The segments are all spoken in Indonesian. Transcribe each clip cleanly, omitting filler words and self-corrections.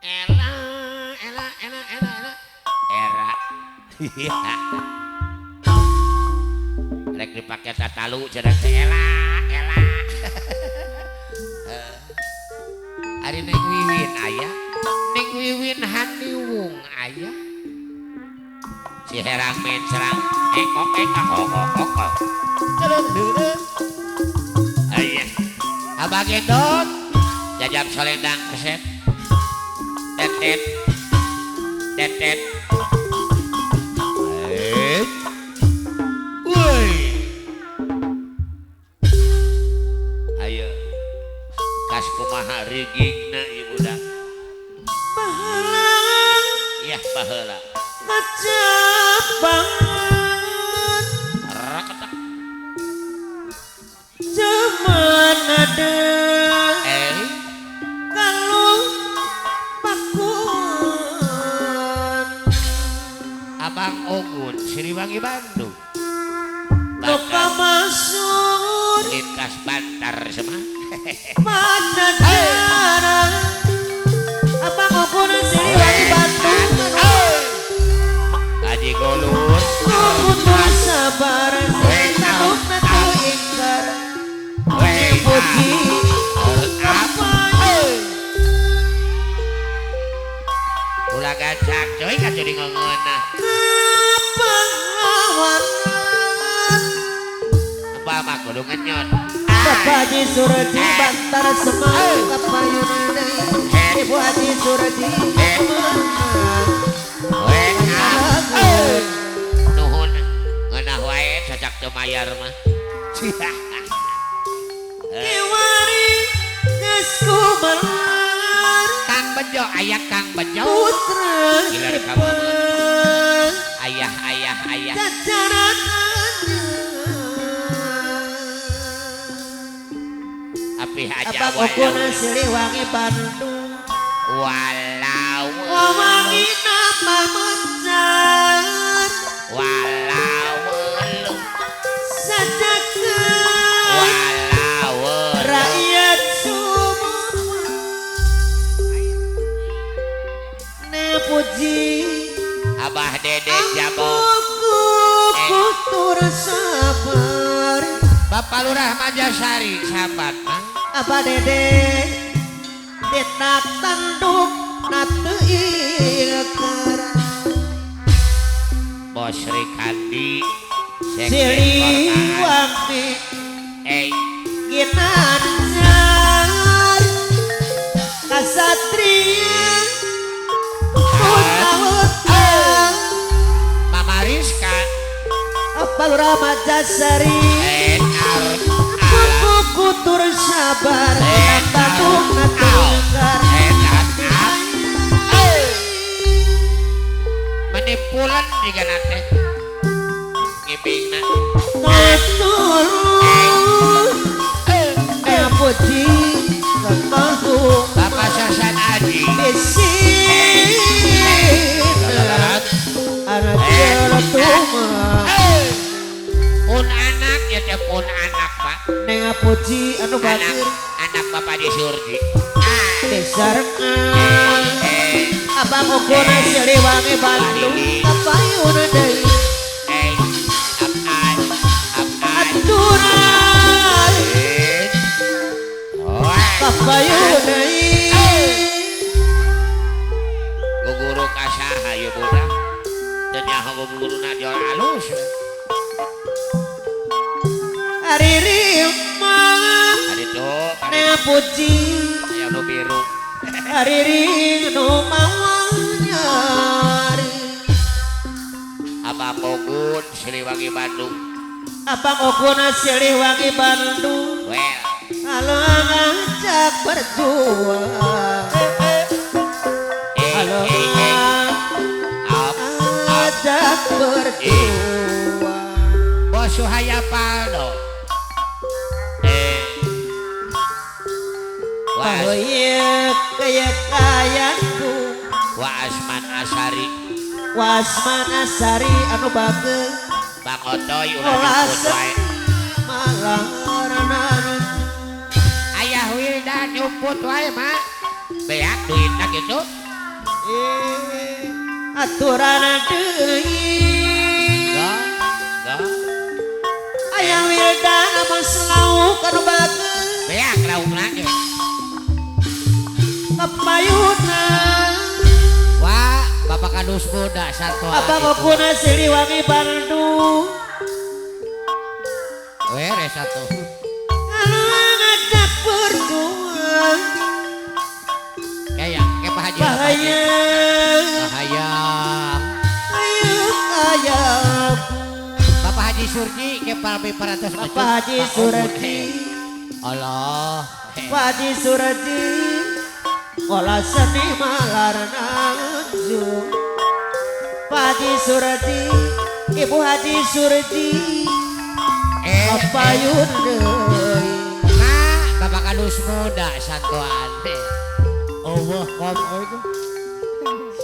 Ela, ela. Era. Rek dipake tatalu cenah teh ela. Ari Neng Wiwin aya. Neng Wiwin Haniwung aya. Si herang men serang ekok kok. Deureun. Aya. Abah gendot. Jajab selendang keset. Tetet. Woi. Ayo. Kas kumaha rigingna ieu budak. Baheula Iya, baheula. kacabangan Raketak. zaman ada kalau pakuan Abang Ogun Siliwangi Bandung. Boka masuk Lintas Bantar semua. pada darah Abang Ogun Siliwangi Bandung Haji Golur. Kubutuh sabar Taruh natu ingkar Puji apa Ulah gacak coy kan jadi ngongeunah. Kepahlawanan Apa mah kudu ngenyot. Bapak Haji Suradi Bantar Semang Kapayunan Ibu Haji Suradi Nuhun ngeunah wae cacak teu mayar mah. Kiwari geus kumalar Kang Bejo aya Kang Bejo. Putra Gila di kamu. Ipan Ayah. Jajaran Api aja Abang Ogun Siliwangi Bandung walau Wawangi nama mencar walau Sajakan walau rakyat semua Ne puji Abah Dede Jabo Kutur sabar Bapak Lurah Majasari sahabat mah. Abah Dede Detak tanduk Natu ilker Bos Rikandi Siliwangi Ginanjar Kasatria Punawutang Mama Rizka Apa Lurah Majasari Kutur sabar Tanduk Natu ilker Menipulan juga nanti ngibingna Tolong puji Kemahu Bapak Sasan Aji Bisin Anak jelatuma pun anak ya teh pun anak pak Neng puji anu anak bakir Bapak di Surdi Desarkan Abang Ogun Siliwangi Bandung Kapayun deui aturan Kapayun deui guru kasaha ya budak dan nyaho guru najol alus Ari rimang hari itu Neng puji yang nu biru Ari ring nu mawanyari Abang Ogun Siliwangi Bandung Abang Ogun Siliwangi Bandung well Halo ngajak berjuang Halo ngajak berjuang Bos Suhaya Paldo Oh iya kayaku Wa Asman Asari Wasman Asari anu bageus Bang Otoy ulah olah nyebut wae malaranan Ayah Wilda nyumput wae mak beak duitna gitu aturan deui Gak aya wildana mas lauk anu bageus beak lauk lagi kapayuna wah bapak kadus muda satu abang okuna Siliwangi Bandung were satu anu ngajak berdua kayak Pak Haji bahaya ayo kaya Bapak Haji Surji ke palmi paratos Bapak Haji Surji Allah Pak Haji Surji olah seni malar nanjung Pak Haji Surji Ibu Haji Surji kapayun deui nah bapak kadus muda santuan Allah kom itu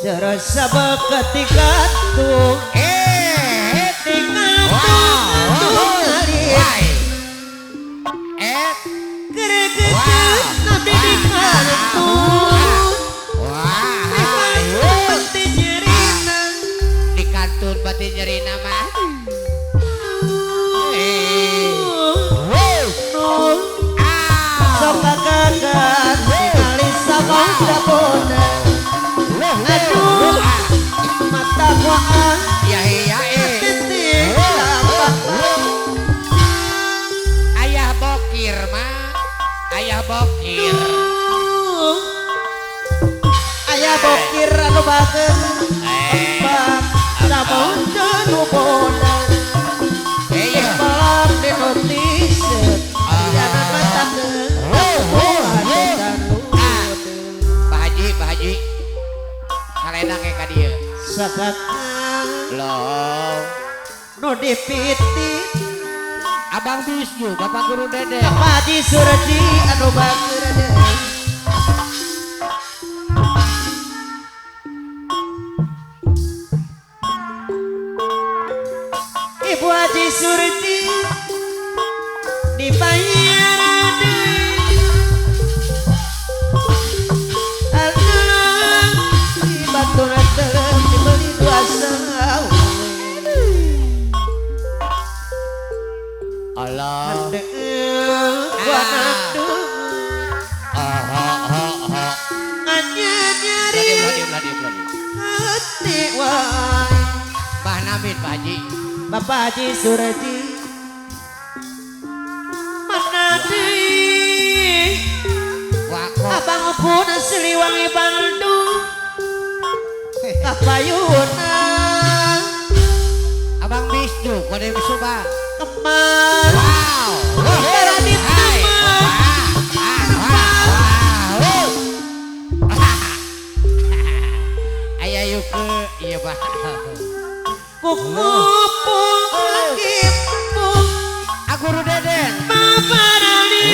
serasa ketika tuh greget nanti di kantun pasti nyerina di kantun pati nyerina mah sok kagagan sekali sama dapona aduh mata kuaan ya titik lapak ayah bokir mah ayah bokir aya bokir anu bageus tembak samun nu bodan tembak di notis yana matakeun Pak Haji salena ke ka dieu sakakang loh nu dipiti Abang Bisnu Bapak Guru Dede Pak Haji Surji anu bageus deui Ibu Haji Surti dibayar deui alung di batuna telem dibeli 2 sawu Allah anak tuh nganyari Beladi hati wae Mbah Namin Pak Haji Bapak Haji Surti mana deui Wako abang ukuna Siliwangi Bandung kapayuna Abang Bisnu kode Bisubang kemar wow Radit teman ayah yuk ke iya Pak kukupung kipung Guru Deden mabarali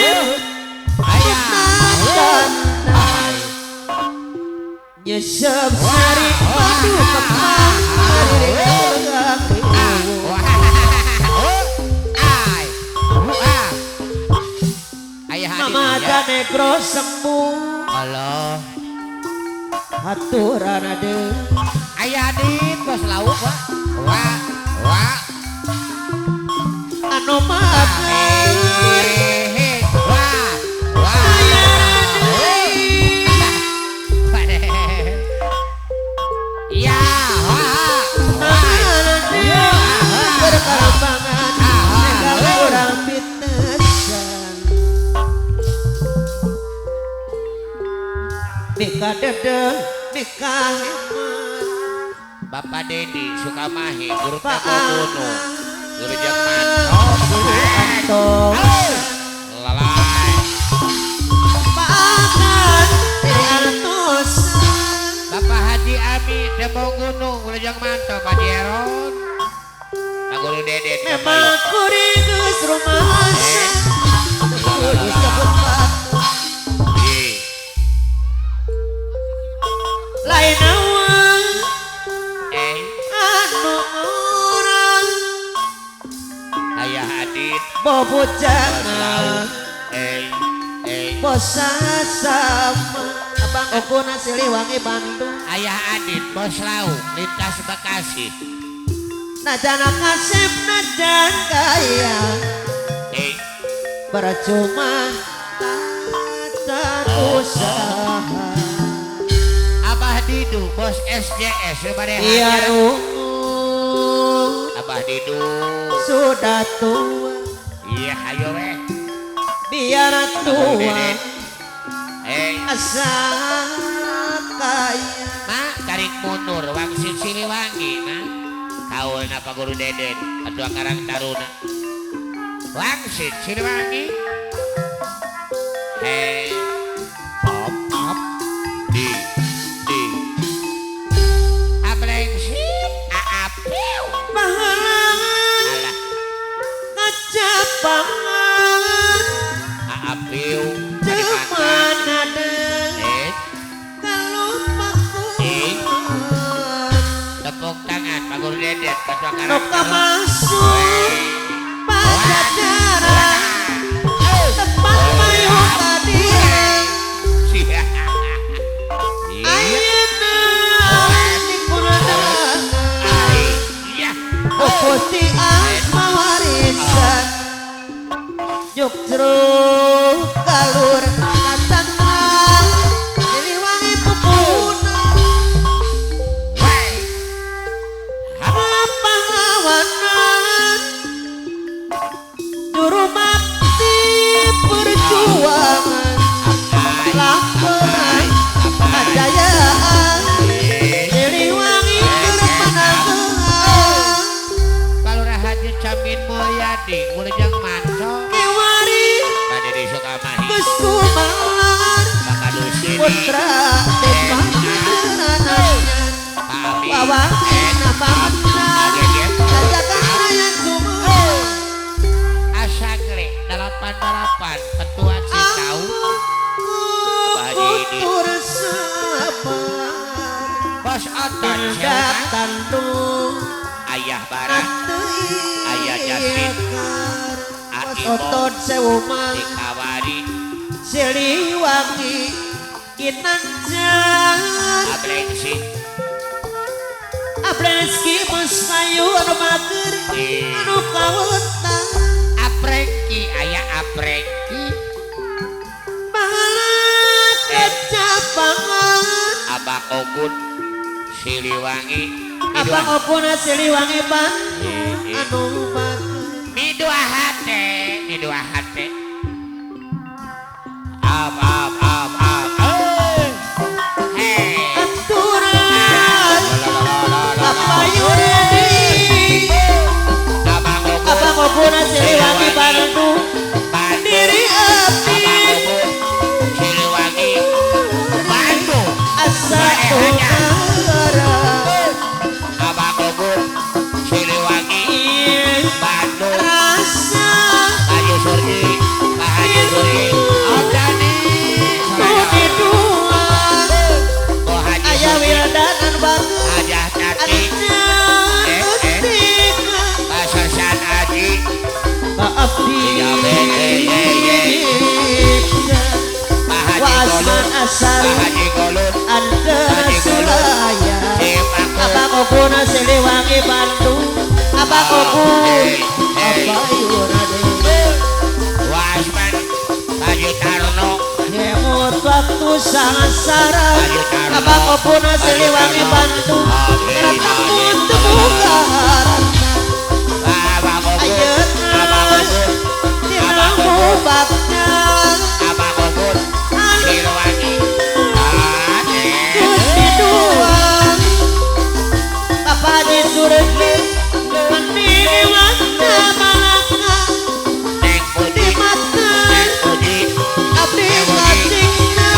ayah nyesep sari aduh kemang ayah mama negro sembuh Allah aturan ade ayah Adit bos lauk Pak wah anu maafkan ya berkarambangan negara orang pitesan nikah dedeng nikah hemat Bapak Dedi Sukamahi Guru Pak Tegogono Guru Jangman Guru Antong lalai Pak Akan Triantos Bapak Haji Ami Demo Gunung Guru Jangman Pak Jeron Nah Guru Dede memang kurigus rumah disebut Pak lain awal anu orang ayah Adit bobo jangan eh bosa sama Abang Okuna Siliwangi Bandung. Ayah Adit bos lauk lintas Bekasi. Najana kasep najan kaya percuma tak usaha. Abah Didu bos SJS Rebade Iya Abah Didu sudah tua. Iya ayo weh Biar tua asa kaya. Mak tarik mundur Wangsit Siliwangi nah kaul napa guru Deden kedua Karang Taruna Wangsit Siliwangi up di ablengsit aapeu Bahalangan kacapangan aapeu cuman ada kalau pakuan tepuk tangan Pak Guru Deden kedua Karang Noka Taruna masuk pada darah tempat payung tadi ayeuna di kurangan Ukuti asma warisan Jogja kalur katangan Siliwangi pupuna pahlawanan juru bakti perjuangan lapangan kejayaan Siliwangi berpenanggungan Kalurah Haji Camin Mulyadi Wilujeng Manso Kiwari Tadi di Sukamahi Gus Kumar Bakadusini Putra Depan Kerananya Kami Wawakin Abangna Kajakan Raya Sumur Asagre 88 Ketua Citau Kutur sabar Bos Oton Tindak tandung Ayah Barat Ayah Jasin Bos Otot Sewumang Dikawari Siliwangi Kinanjan Ablengsit Abreski Musayu anu mager anu kawetang Aprengki Ayah Aprengki Bahala kecapangan Abang Ogun Siliwangi Abang Okuna Siliwangi Bandung anu mager Mi dua hati Up Hey aturan kapayun deui Abang Okuna Siliwangi Bandung diri abdi Siliwangi Bandung asa utara Abang Ogun Siliwangi Bandung rasa Haji Surdi Pak Haji Surdi Odani Budi Duan Ko Haji Ayah Surdi Wildanan Bagus Hajah Tati Pak Sersan Haji Pak Abdi Pak Haji Wasman Golun Asar Pak Haji Golun Anda Sulaya Sipaku Abang Okuna Siliwangi Bandung Abang Okun Apayun ade Wasman Haji Tarno Hemut waktu sangasara Abang Okuna Siliwangi Bandung Ratangku temuka Abang Ogun Ayeuna Abang Ogun Dinamu baknya Abang Ogun Siliwangi Gusti Duan Bapak Haji Surdi Mandiri Wanda Malaka Neng Puji Di mata Neng Puji Abdi Katingna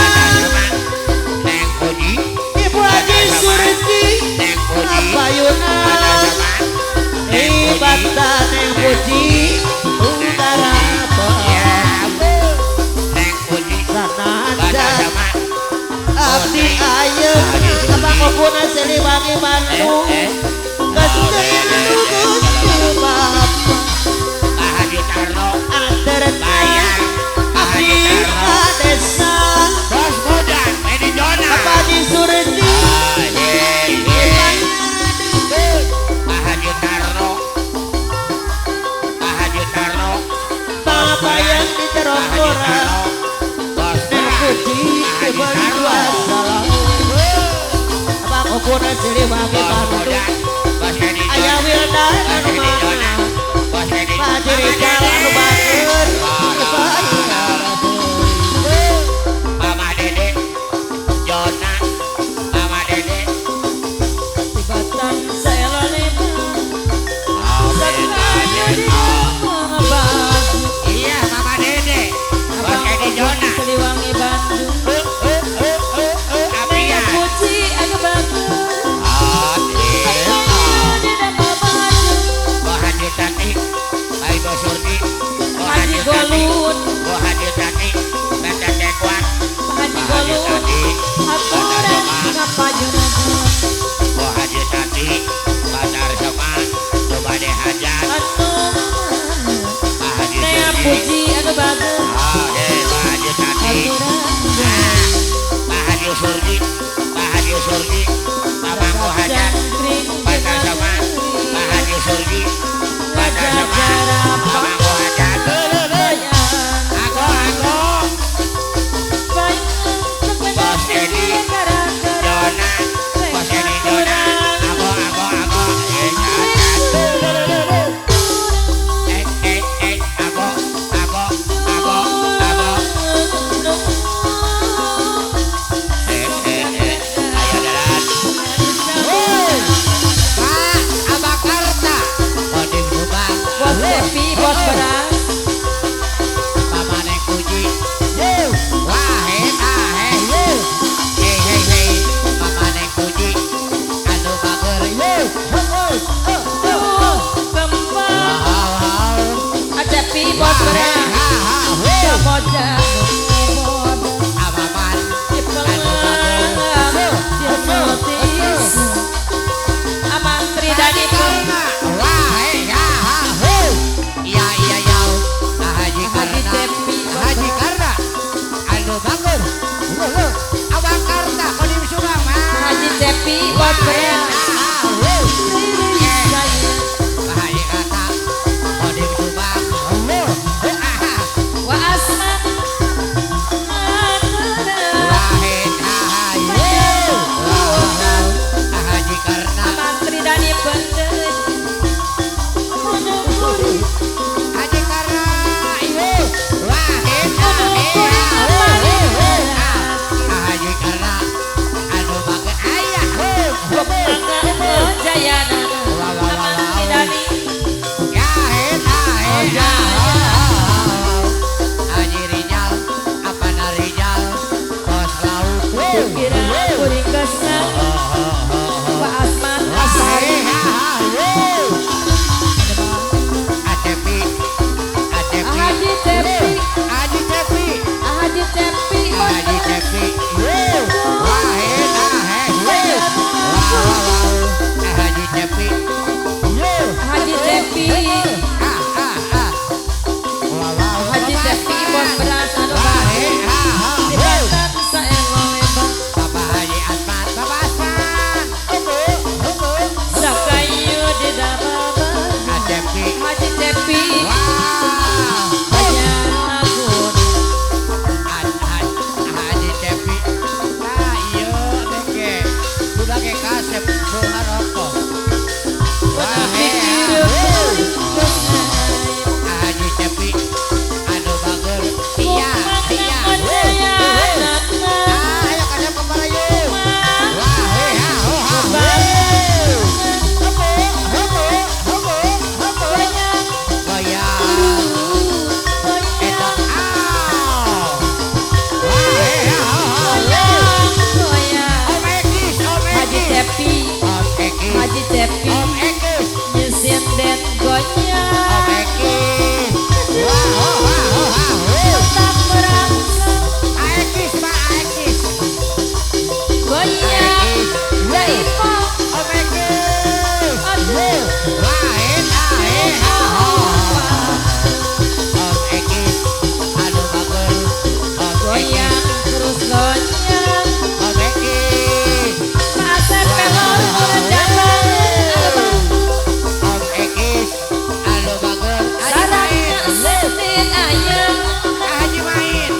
Neng Puji Ibu Haji Surdi Neng Puji Apayunan Ibatan yang puji Utara Neng Puji Sanajan Abdi Ayeuna Abang Okuna Siliwangi Bandung Kesenian Gusti Bapa Pak Haji Tarno Antar Bayar Pak Abdi Haji Tarno ka desa Bos Mudan Edi John wangi Bandung Bos Edi aya Wildan anu mana Bos Edi Haji Rizal anu bager Mama Dede Jona Mama Dede tibatan saelone Amin amin iya Mama Dede Bos Edi Jona Siliwangi Bandung Apia puji anu bager Haji Tati Hai Bos Surdi Haji Golut Haji Tati Baca Tekwan Haji Golut aturan kapayunan Haji Tati Pasar Seman Coba deh hajat Haji Nea puji anu bager Haji Tati Haji Surdi Haji Surdi Mamangku hajat Pasar Seman Haji Surdi Pasar Seman Mamangku hajat Bos Edi Jona Bos Edi Jona Ago Ago ayo dalan Pak Abakarta Kodim Subang Bos Devi bos beras Mama Neng Puji wah hei Mama Neng Puji anu bager kembang Devi bos beras Jamoja Abaman Amantri Dani Karna wah iya Haji Haji Karna Devi Haji Karna anu bager Abakarta Kodim Subang Haji Devi bos beras Haji Karna Kodim Subang Wa asman Wahid Haji Karna Amantri Dani Benden Haji Karna Wahid Haji Karna anu bager ayah Jayana Amantri Dani Haji Rijal Apana Rijal Bos Laut Kira kuring kesna Wa asman asari Atepi Haji Devi Haji Tepi Haji Devi Haji Tepi Wahid Haji Tepi Haji Devi Haji Devi bos beras anu bager tibatan saelone Bapak Haji Asman Bapak Asman sakayu di dababa Atepi Haji Devi Wah Banyana Gunung Haji Tepi nah iya deke sudah ke kasep bunga rokok Pada pikir Haji Tepi anu bager iya ayo kasep ke Parayu Haji Devi nyusin den goyang tak merangsang goyang Jaipo goyang terus goyang pasar pelor jalan sarangnya setin ayam beda bager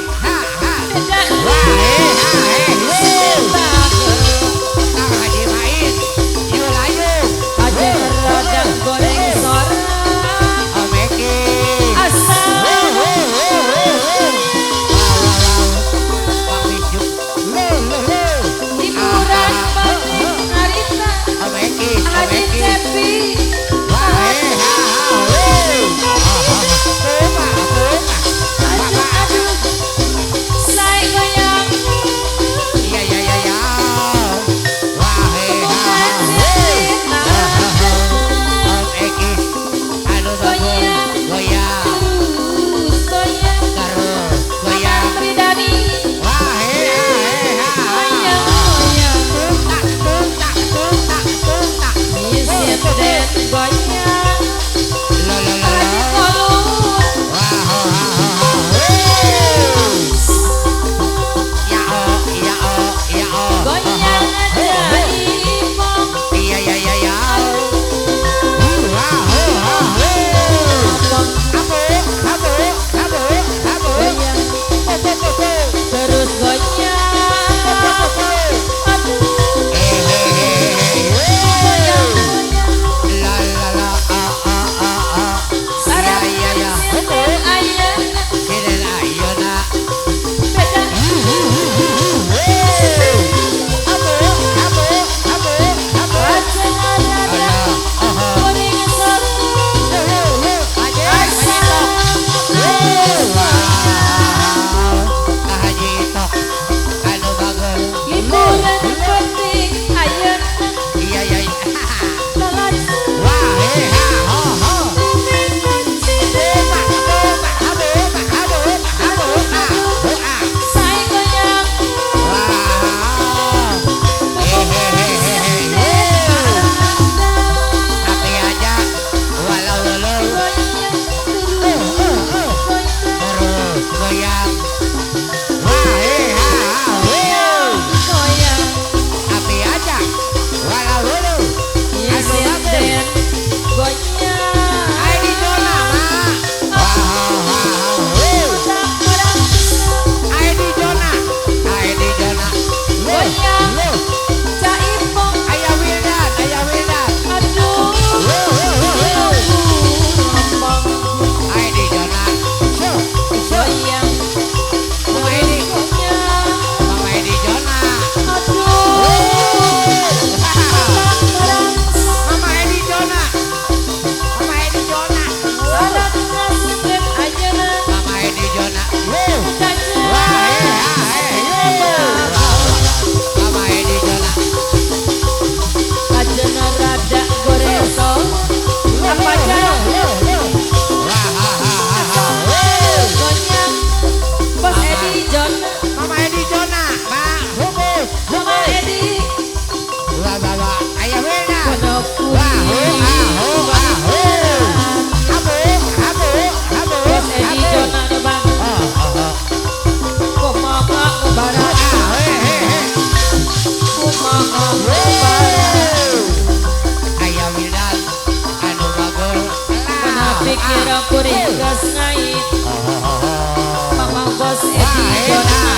kuring gas ngait mama bos edi jona